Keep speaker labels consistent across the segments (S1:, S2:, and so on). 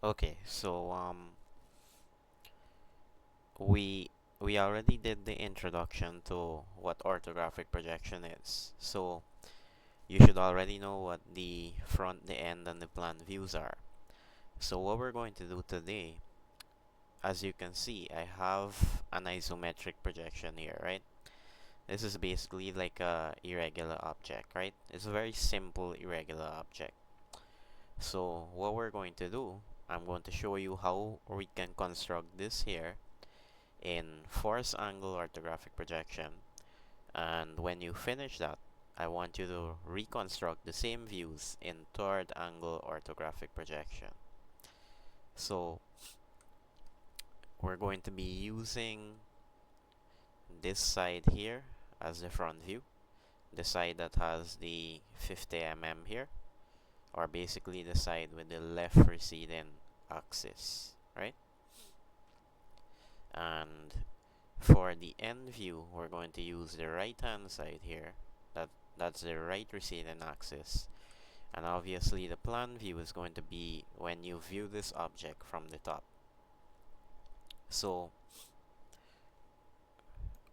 S1: Okay, so we we already did the introduction to what orthographic projection is. So you should already know what the front, the end, and the plan views are. So what we're going to do today, as you can see, I have an isometric projection here, right? This is basically like a irregular object, right? It's a very simple irregular object. So what we're going to do, I'm going to show you how we can construct this here in force angle orthographic projection. And when you finish that, I want you to reconstruct the same views in third angle orthographic projection. So we're going to be using this side here as the front view, the side that has the 50 mm here, or basically the side with the left receding axis, right? And for the end view, we're going to use the right hand side here. That's the right receding axis. And obviously the plan view is going to be when you view this object from the top. So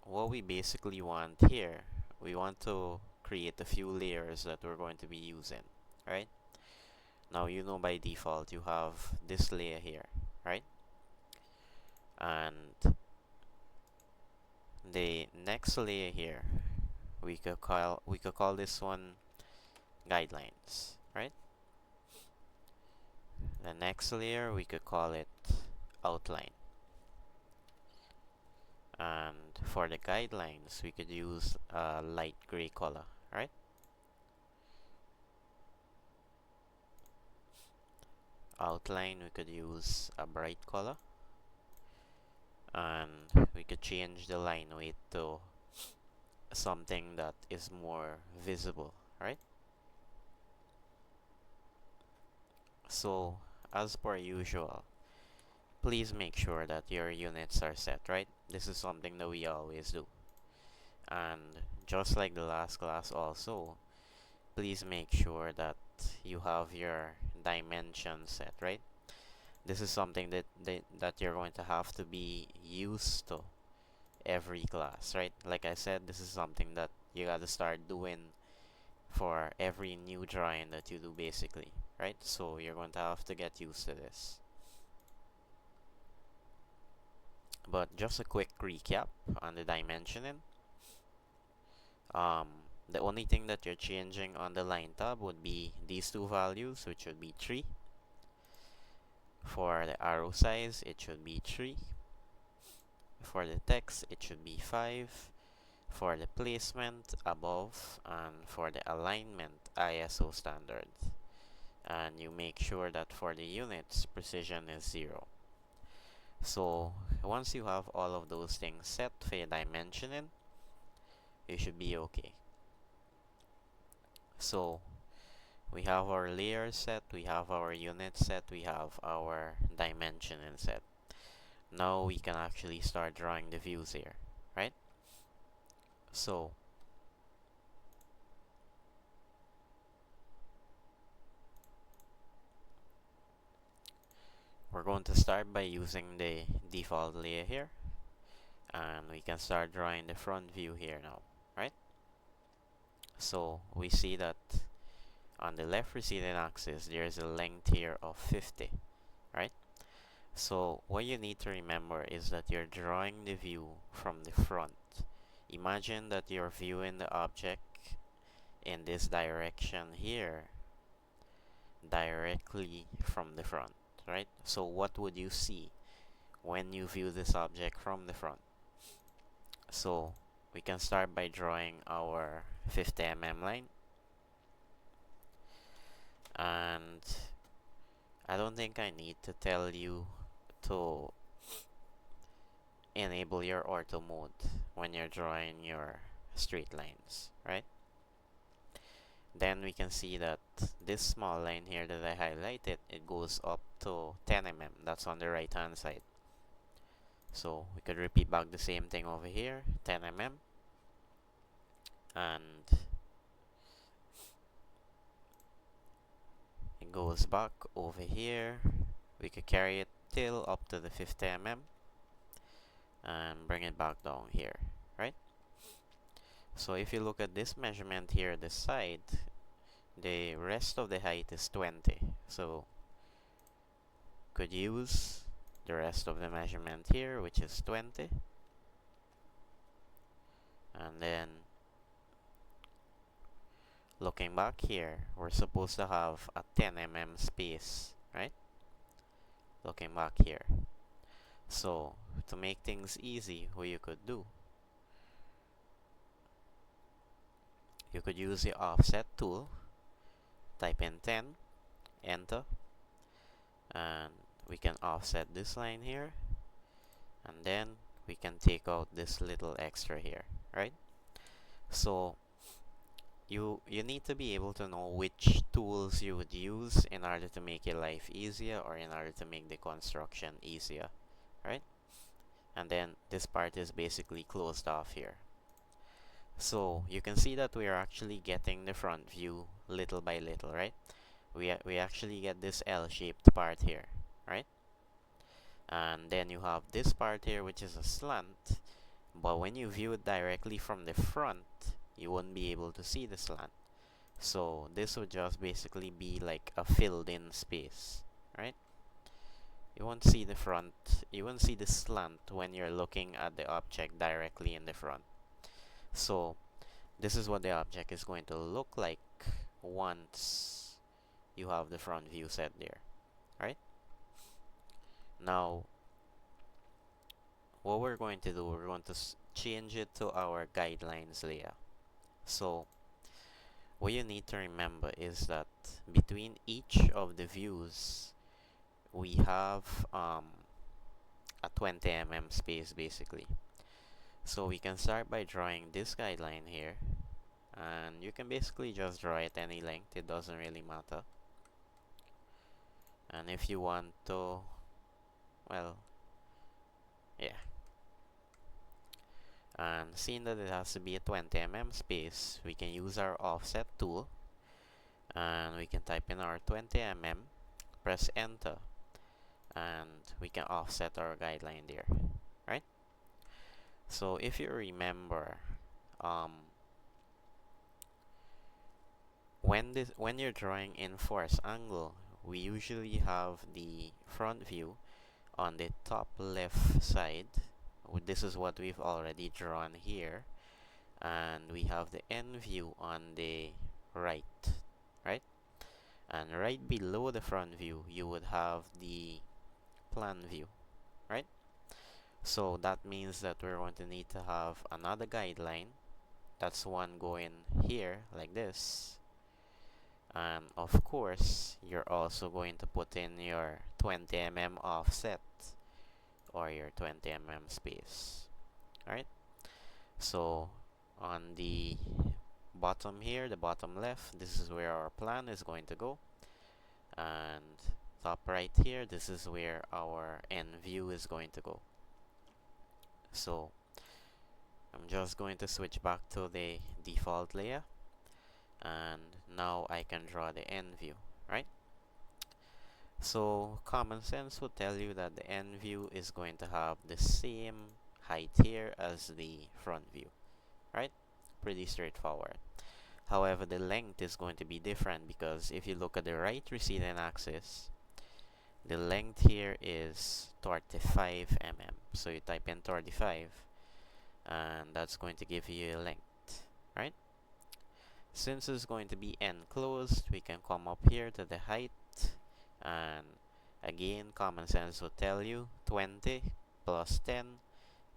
S1: what we basically want here, we want to create a few layers that we're going to be using, right? Now you know by default you have this layer here, right? And the next layer here, we could call this one guidelines, right? The next layer we could call it outline. And for the guidelines we could use a light gray color, right? Outline we could use a bright color, and we could change the line weight to something that is more visible, right? So as per usual, please make sure that your units are set, right? This is something that we always do. And just like the last class also, please make sure that you have your dimensions set, right? This is something that you're going to have to be used to every class, right? Like I said, this is something that you got to start doing for every new drawing that you do basically, right? So you're going to have to get used to this. But just a quick recap on the dimensioning. Um, the only thing that you're changing on the line tab would be these two values, which would be 3. For the arrow size, it should be 3. For the text, it should be 5. For the placement, above. And for the alignment, ISO standard. And you make sure that for the units, precision is 0. So once you have all of those things set for your dimensioning, you should be okay. So we have our layers set, we have our units set, we have our dimensioning set. Now we can actually start drawing the views here, right? So we're going to start by using the default layer here, and we can start drawing the front view here now, right? So we see that on the left receding axis there's a length here of 50, right? So what you need to remember is that you're drawing the view from the front. Imagine that you're viewing the object in this direction here directly from the front, right? So what would you see when you view this object from the front? So we can start by drawing our 50 mm line, and I don't think I need to tell you to enable your ortho mode when you're drawing your straight lines, right? Then we can see that this small line here that I highlighted, it goes up to 10 mm. That's on the right hand side. So we could repeat back the same thing over here, 10 mm, and it goes back over here. we could carry it till up to the 50 mm and bring it back down here, right? So if you look at this measurement here, this side, the rest of the height is 20. So could use the rest of the measurement here, which is 20. And then looking back here, we're supposed to have a 10 mm space, right? Looking back here. So to make things easy, what you could do, you could use the offset tool, type in 10, enter, and we can offset this line here, and then we can take out this little extra here, right? So you need to be able to know which tools you would use in order to make your life easier or in order to make the construction easier, right? And then this part is basically closed off here. So you can see that we are actually getting the front view little by little, right? We actually get this L-shaped part here, right? And then you have this part here, which is a slant, but when you view it directly from the front, you won't be able to see the slant. So this would just basically be like a filled in space, right? You won't see the front, you won't see the slant when you're looking at the object directly in the front. So this is what the object is going to look like once you have the front view set there, right? Now what we're going to do, we're going to change it to our guidelines layer. So what you need to remember is that between each of the views we have a 20 mm space basically. So we can start by drawing this guideline here, and you can basically just draw it any length, it doesn't really matter. And if you want to, well, yeah. And seeing that it has to be a 20 mm space, we can use our offset tool and we can type in our 20 mm, press enter, and we can offset our guideline there, right? So if you remember, when you're drawing in force angle, we usually have the front view on the top left side. This is what we've already drawn here, and we have the end view on the right, right? And right below the front view, you would have the plan view, right? So that means that we're going to need to have another guideline. That's one going here like this. And of course, you're also going to put in your 20 mm offset or your 20 mm space. Alright? So on the bottom here, the bottom left, this is where our plan is going to go. And top right here, this is where our end view is going to go. So I'm just going to switch back to the default layer, and now I can draw the end view, right? So common sense would tell you that the end view is going to have the same height here as the front view, right? Pretty straightforward. However, the length is going to be different because if you look at the right receding axis, the length here is 35 mm. So you type in 35 and that's going to give you a length, right? Since it's going to be enclosed, we can come up here to the height, and again, common sense will tell you 20 plus 10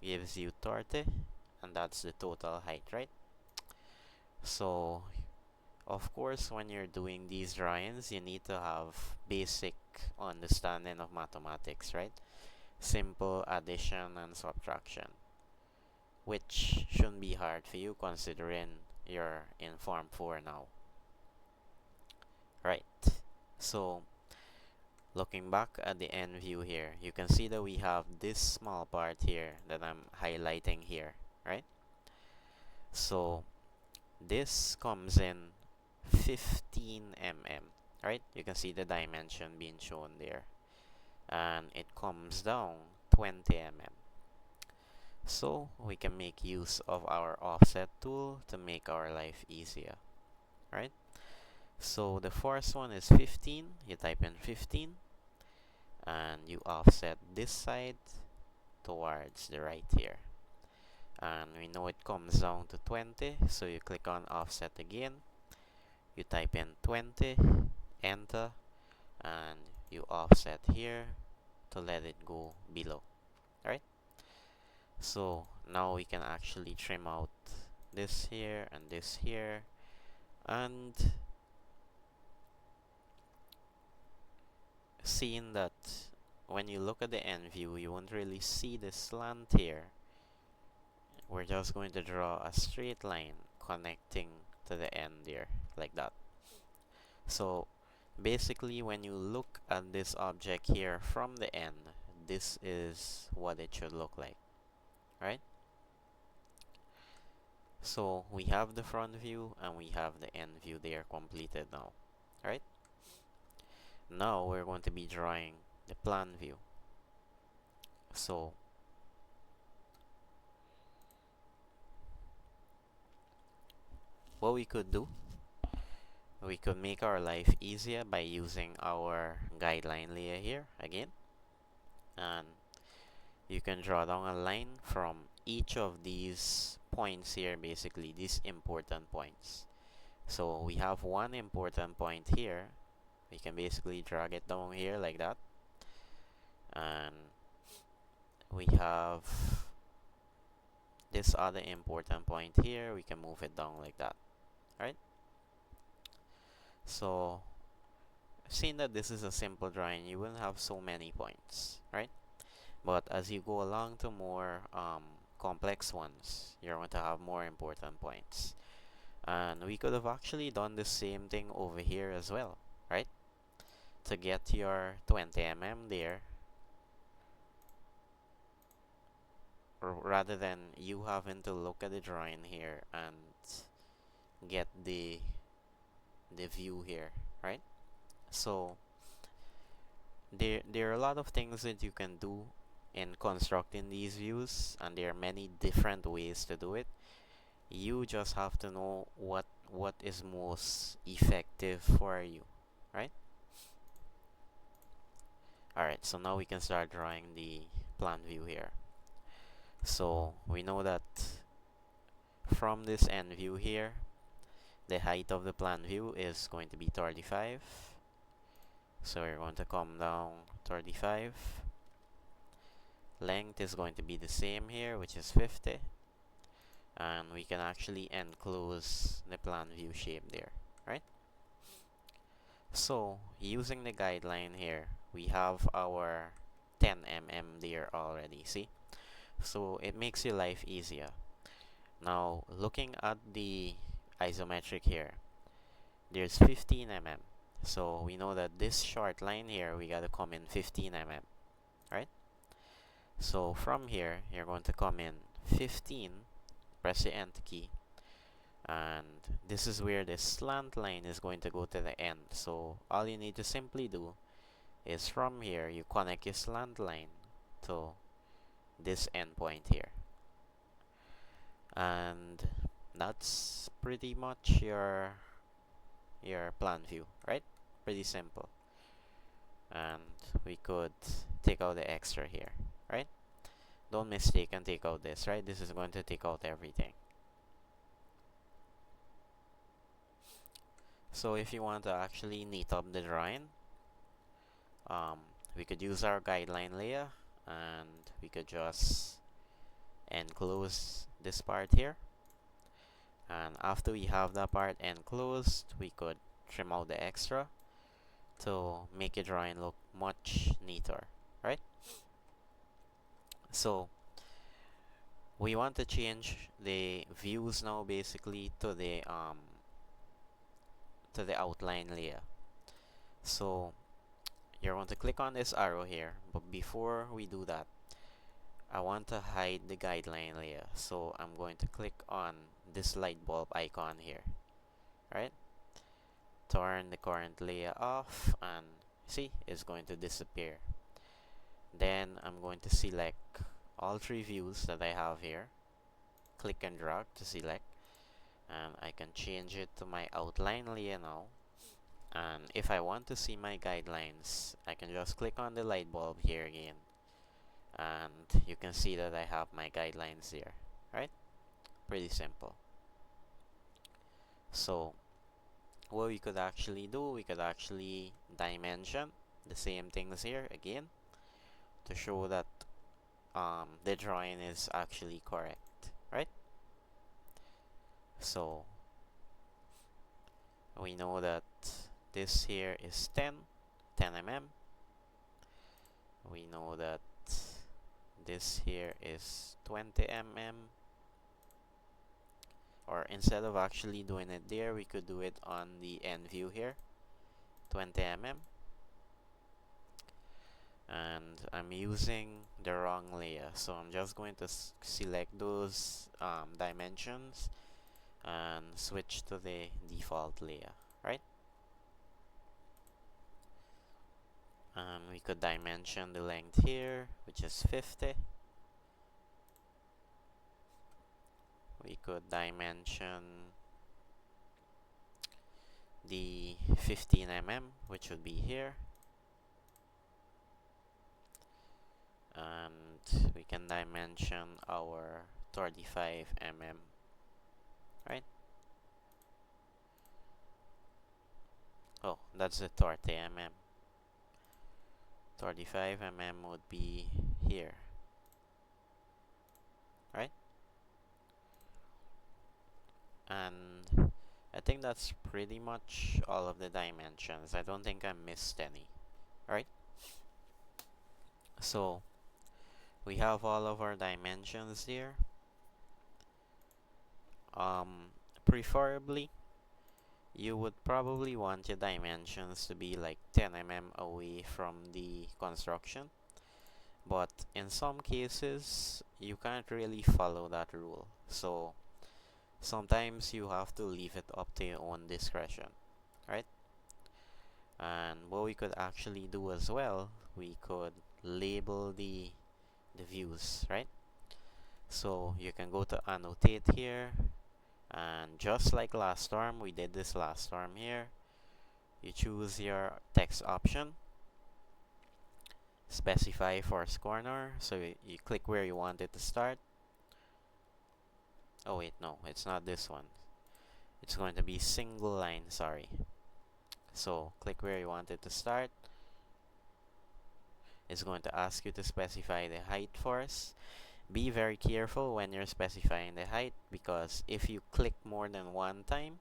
S1: gives you 30, and that's the total height, right? So of course, when you're doing these drawings, you need to have basic understanding of mathematics, right? Simple addition and subtraction, which shouldn't be hard for you considering you're in Form 4 now. Right. So looking back at the end view here, you can see that we have this small part here that I'm highlighting here, right? So this comes in 15 mm, right? You can see the dimension being shown there. and it comes down 20 mm. So we can make use of our offset tool to make our life easier, right? So the first one is 15. You type in 15 and you offset this side towards the right here. And we know it comes down to 20, so you click on offset again. You type in 20, enter, and you offset here to let it go below. Alright? So now we can actually trim out this here and this here, and seeing that when you look at the end view, you won't really see the slant here. We're just going to draw a straight line connecting to the end here, like that. So basically, when you look at this object here from the end, this is what it should look like, right? So we have the front view and we have the end view. They are completed now, right? Now we're going to be drawing the plan view. So what we could do, we could make our life easier by using our guideline layer here again, and you can draw down a line from each of these points here, basically these important points. So we have one important point here. We can basically drag it down here like that, and we have this other important point here. We can move it down like that, right? So seeing that this is a simple drawing, you wouldn't have so many points, right? But as you go along to more complex ones, you're going to have more important points. And we could have actually done the same thing over here as well, right? To get your 20 mm there, rather than you having to look at the drawing here and get the view here, right? So there are a lot of things that you can do in constructing these views, and there are many different ways to do it. You just have to know what is most effective for you, right? Alright, so now we can start drawing the plan view here. So we know that from this end view here, the height of the plan view is going to be 35. So we're going to come down 35. Length is going to be the same here, which is 50. And we can actually enclose the plan view shape there, right? So using the guideline here, we have our 10 mm there already, see? So it makes your life easier. Now looking at the isometric here, there's 15 mm. So we know that this short line here, we gotta come in 15 mm, right? So from here, you're going to come in 15, press the enter key, and this is where the slant line is going to go to the end. So all you need to simply do is from here, you connect your slant line to this endpoint here. And that's pretty much your plan view, right? Pretty simple. And we could take out the extra here, right? Don't mistake and take out this, right? This is going to take out everything. So if you want to actually neat up the drawing, we could use our guideline layer, and we could just enclose this part here. And after we have that part enclosed, we could trim out the extra to make your drawing look much neater, right? So we want to change the views now basically to the outline layer. So you're going to click on this arrow here, but before we do that, I want to hide the guideline layer. So I'm going to click on this light bulb icon here, right? Turn the current layer off, and see, it's going to disappear. Then I'm going to select all three views that I have here, click and drag to select, and I can change it to my outline layer now. And if I want to see my guidelines, I can just click on the light bulb here again, and you can see that I have my guidelines here, right? Pretty simple. So what we could actually do, we could actually dimension the same things here again to show that the drawing is actually correct, right? So we know that this here is 10 mm. We know that this here is 20 mm, or instead of actually doing it there, we could do it on the end view here, 20 mm. And I'm using the wrong layer, so I'm just going to select those dimensions and switch to the default layer, right? We could dimension the length here, which is 50. We could dimension the 15 mm, which would be here, and we can dimension our 35 mm, right? Oh, that's the 30 mm. 35 mm would be here, right? And I think that's pretty much all of the dimensions. I don't think I missed any, right? So we have all of our dimensions here. Preferably you would probably want your dimensions to be like 10 mm away from the construction, but in some cases you can't really follow that rule, so sometimes you have to leave it up to your own discretion, right? And what we could actually do as well, we could label the views, right? So you can go to annotate here, and just like last term, we did this last term here, you choose your text option, specify first corner, so you click where you want it to start. Oh wait, no, it's not this one. It's going to be single line, sorry. So click where you want it to start. It's going to ask you to specify the height first. Be very careful when you're specifying the height, because if you click more than one time,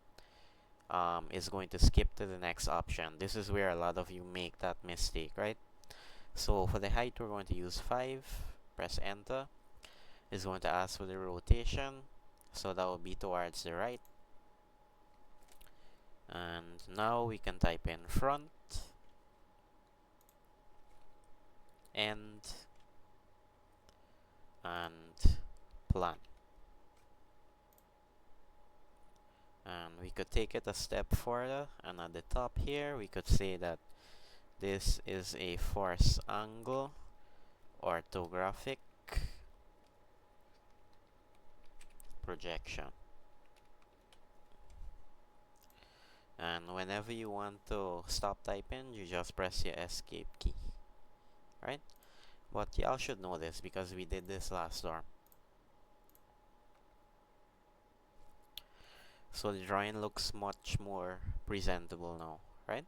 S1: it's going to skip to the next option. This is where a lot of you make that mistake, right? So for the height, we're going to use 5. Press enter. It's going to ask for the rotation, so that will be towards the right. And now we can type in front, end, and plan. And we could take it a step further, and at the top here we could say that this is a first angle orthographic projection. And whenever you want to stop typing, you just press your escape key, right? But y'all should know this because we did this last term. So the drawing looks much more presentable now, right?